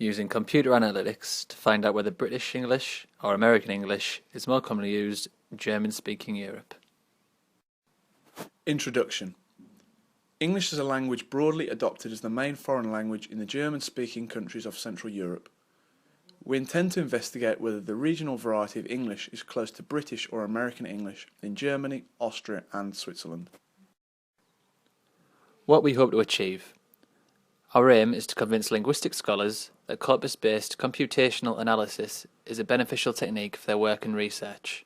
using computer analytics to find out whether British English or American English is more commonly used in German-speaking Europe. Introduction. English is a language broadly adopted as the main foreign language in the German-speaking countries of Central Europe. We intend to investigate whether the regional variety of English is close to British or American English in Germany, Austria and Switzerland. What we hope to achieve. Our aim is to convince linguistic scholars that corpus-based computational analysis is a beneficial technique for their work and research.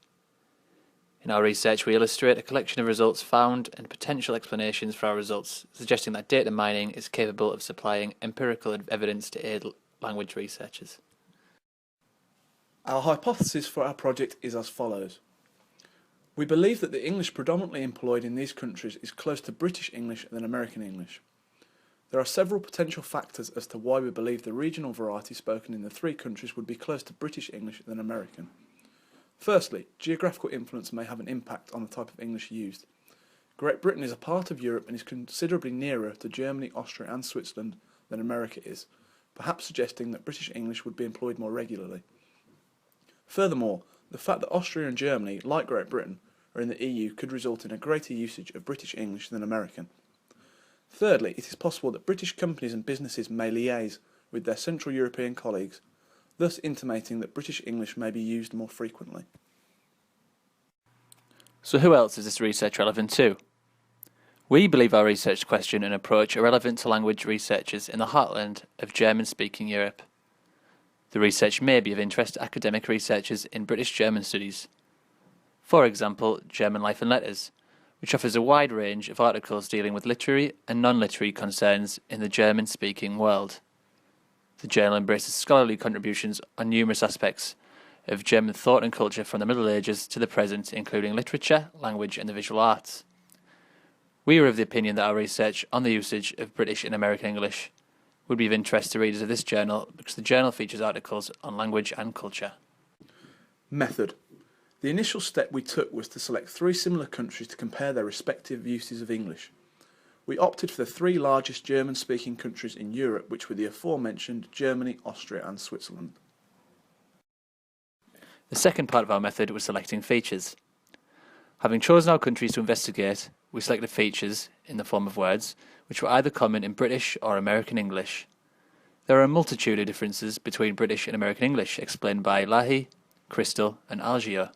In our research, we illustrate a collection of results found and potential explanations for our results, suggesting that data mining is capable of supplying empirical evidence to aid language researchers. Our hypothesis for our project is as follows. We believe that the English predominantly employed in these countries is close to British English than American English. There are several potential factors as to why we believe the regional variety spoken in the three countries would be close to British English than American. Firstly, geographical influence may have an impact on the type of English used. Great Britain is a part of Europe and is considerably nearer to Germany, Austria and Switzerland than America is, perhaps suggesting that British English would be employed more regularly. Furthermore, the fact that Austria and Germany, like Great Britain, are in the EU could result in a greater usage of British English than American. Thirdly, it is possible that British companies and businesses may liaise with their Central European colleagues, thus intimating that British English may be used more frequently. So who else is this research relevant to? We believe our research question and approach are relevant to language researchers in the heartland of German-speaking Europe. The research may be of interest to academic researchers in British German studies. For example, German Life and Letters, which offers a wide range of articles dealing with literary and non-literary concerns in the German-speaking world. The journal embraces scholarly contributions on numerous aspects of German thought and culture from the Middle Ages to the present, including literature, language and the visual arts. We are of the opinion that our research on the usage of British and American English would be of interest to readers of this journal because the journal features articles on language and culture. Method. The initial step we took was to select three similar countries to compare their respective uses of English. We opted for the three largest German-speaking countries in Europe, which were the aforementioned Germany, Austria and Switzerland. The second part of our method was selecting features. Having chosen our countries to investigate, we selected features, in the form of words, which were either common in British or American English. There are a multitude of differences between British and American English, explained by Lahi, Crystal and Algio.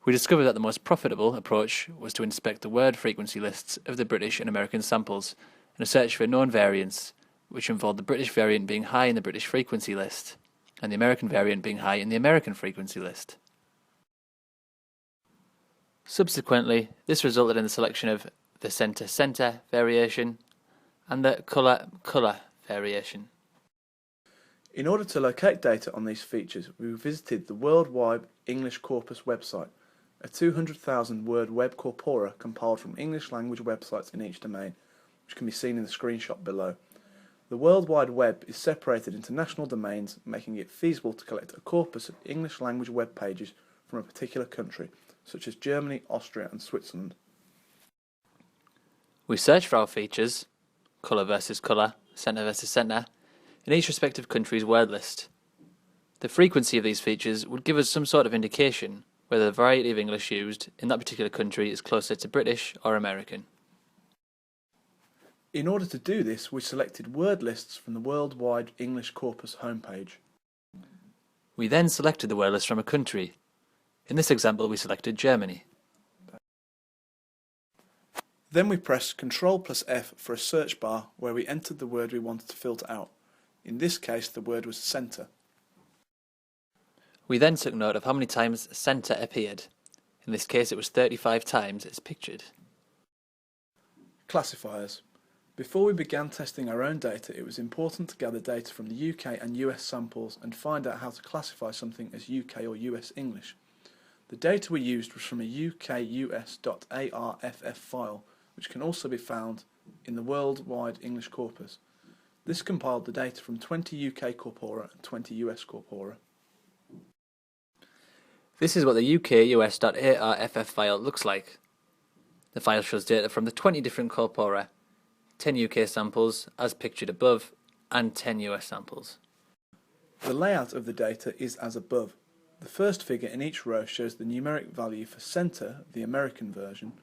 We discovered that the most profitable approach was to inspect the word frequency lists of the British and American samples and to search for known variants, which involved the British variant being high in the British frequency list and the American variant being high in the American frequency list. Subsequently, this resulted in the selection of the centre-centre variation and the colour-colour variation. In order to locate data on these features, we visited the Worldwide English Corpus website, a 200,000 word web corpora compiled from English language websites in each domain, which can be seen in the screenshot below. The World Wide Web is separated into national domains, making it feasible to collect a corpus of English language web pages from a particular country, such as Germany, Austria and Switzerland. We search for our features, colour versus colour, centre versus centre, in each respective country's word list. The frequency of these features would give us some sort of indication whether the variety of English used in that particular country is closer to British or American. In order to do this, we selected word lists from the Worldwide English Corpus homepage. We then selected the word list from a country. In this example, we selected Germany. Then we pressed Ctrl+F for a search bar where we entered the word we wanted to filter out. In this case, the word was centre. We then took note of how many times centre appeared. In this case, it was 35 times as pictured. Classifiers. Before we began testing our own data, it was important to gather data from the UK and US samples and find out how to classify something as UK or US English. The data we used was from a UKUS.ARFF file, which can also be found in the Worldwide English Corpus. This compiled the data from 20 UK corpora and 20 US corpora. This is what the UKUS.ARFF file looks like. The file shows data from the 20 different corpora, 10 UK samples as pictured above, and 10 US samples. The layout of the data is as above. The first figure in each row shows the numeric value for centre, the American version,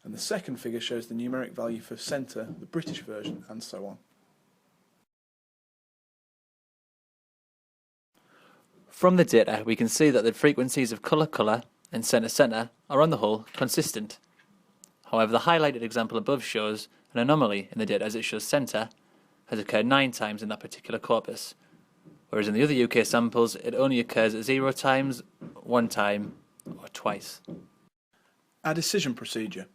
and the second figure shows the numeric value for centre, the British version, and so on. From the data, we can see that the frequencies of colour and centre are on the whole consistent. However, the highlighted example above shows an anomaly in the data as it shows centre has occurred 9 times in that particular corpus, whereas in the other UK samples it only occurs 0 times, 1 time, or twice. Our decision procedure.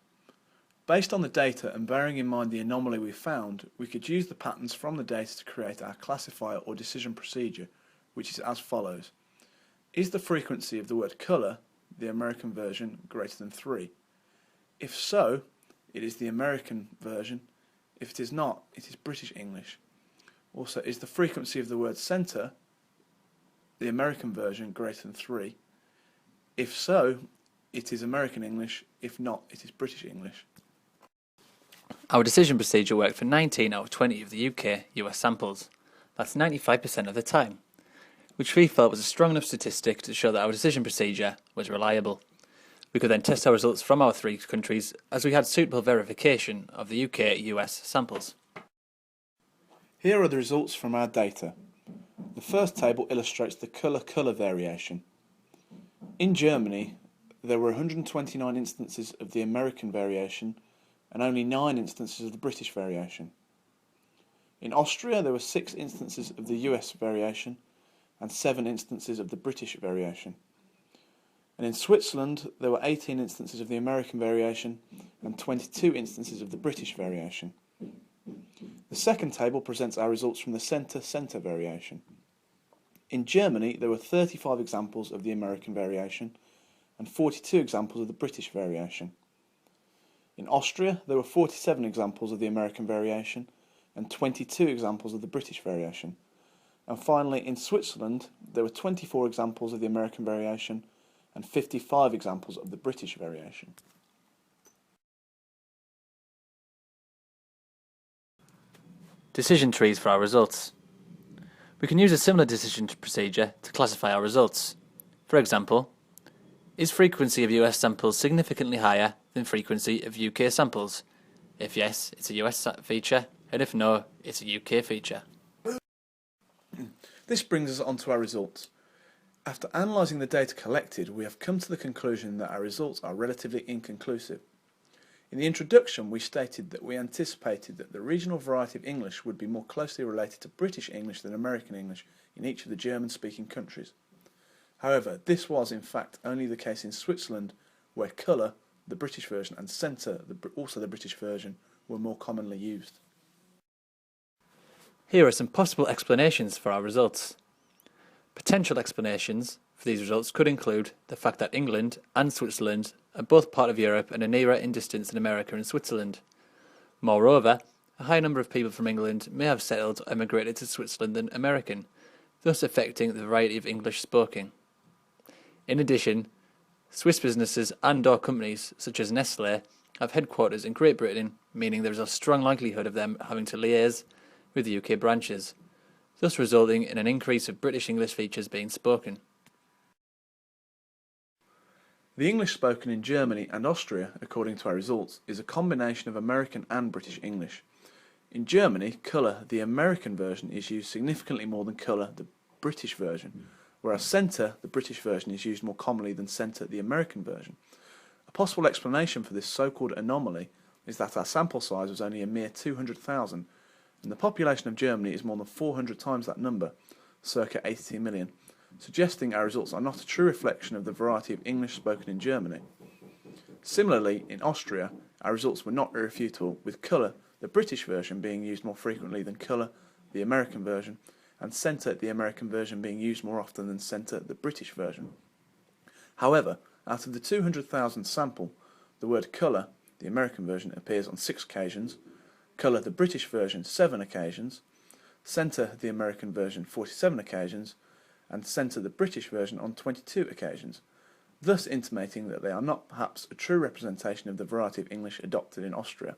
Based on the data and bearing in mind the anomaly we found, we could use the patterns from the data to create our classifier or decision procedure, which is as follows. Is the frequency of the word colour, the American version, greater than 3? If so, it is the American version. If it is not, it is British English. Also, is the frequency of the word centre, the American version, greater than 3? If so, it is American English. If not, it is British English. Our decision procedure worked for 19 out of 20 of the UK-US samples. That's 95% of the time, which we felt was a strong enough statistic to show that our decision procedure was reliable. We could then test our results from our 3 countries as we had suitable verification of the UK-US samples. Here are the results from our data. The first table illustrates the colour variation. In Germany, there were 129 instances of the American variation and only 9 instances of the British variation. In Austria, there were 6 instances of the US variation and 7 instances of the British variation. And in Switzerland, there were 18 instances of the American variation and 22 instances of the British variation. The second table presents our results from the centre-centre variation. In Germany, there were 35 examples of the American variation and 42 examples of the British variation. In Austria, there were 47 examples of the American variation and 22 examples of the British variation. And finally, in Switzerland, there were 24 examples of the American variation and 55 examples of the British variation. Decision trees for our results. We can use a similar decision procedure to classify our results. For example, is frequency of US samples significantly higher than frequency of UK samples? If yes, it's a US feature, and if no, it's a UK feature. This brings us on to our results. After analysing the data collected, we have come to the conclusion that our results are relatively inconclusive. In the introduction, we stated that we anticipated that the regional variety of English would be more closely related to British English than American English in each of the German-speaking countries. However, this was in fact only the case in Switzerland, where colour, the British version, and centre, also the British version, were more commonly used. Here are some possible explanations for our results. Potential explanations for these results could include the fact that England and Switzerland are both part of Europe and are nearer in distance than America and Switzerland. Moreover, a high number of people from England may have settled or emigrated to Switzerland than American, thus affecting the variety of English spoken. In addition, Swiss businesses and/or companies such as Nestlé have headquarters in Great Britain, meaning there is a strong likelihood of them having to liaise with the UK branches, thus resulting in an increase of British English features being spoken. The English spoken in Germany and Austria, according to our results, is a combination of American and British English. In Germany, colour, the American version, is used significantly more than colour, the British version, whereas centre, the British version, is used more commonly than centre, the American version. A possible explanation for this so-called anomaly is that our sample size was only a mere 200,000, and the population of Germany is more than 400 times that number, circa 82 million, suggesting our results are not a true reflection of the variety of English spoken in Germany. Similarly, in Austria, our results were not irrefutable, with colour, the British version, being used more frequently than colour, the American version, and centre, the American version, being used more often than centre, the British version. However, out of the 200,000 sample, the word colour, the American version, appears on 6 occasions, colour, the British version, 7 occasions, centre, the American version, 47 occasions, and centre, the British version, on 22 occasions, thus intimating that they are not perhaps a true representation of the variety of English adopted in Austria.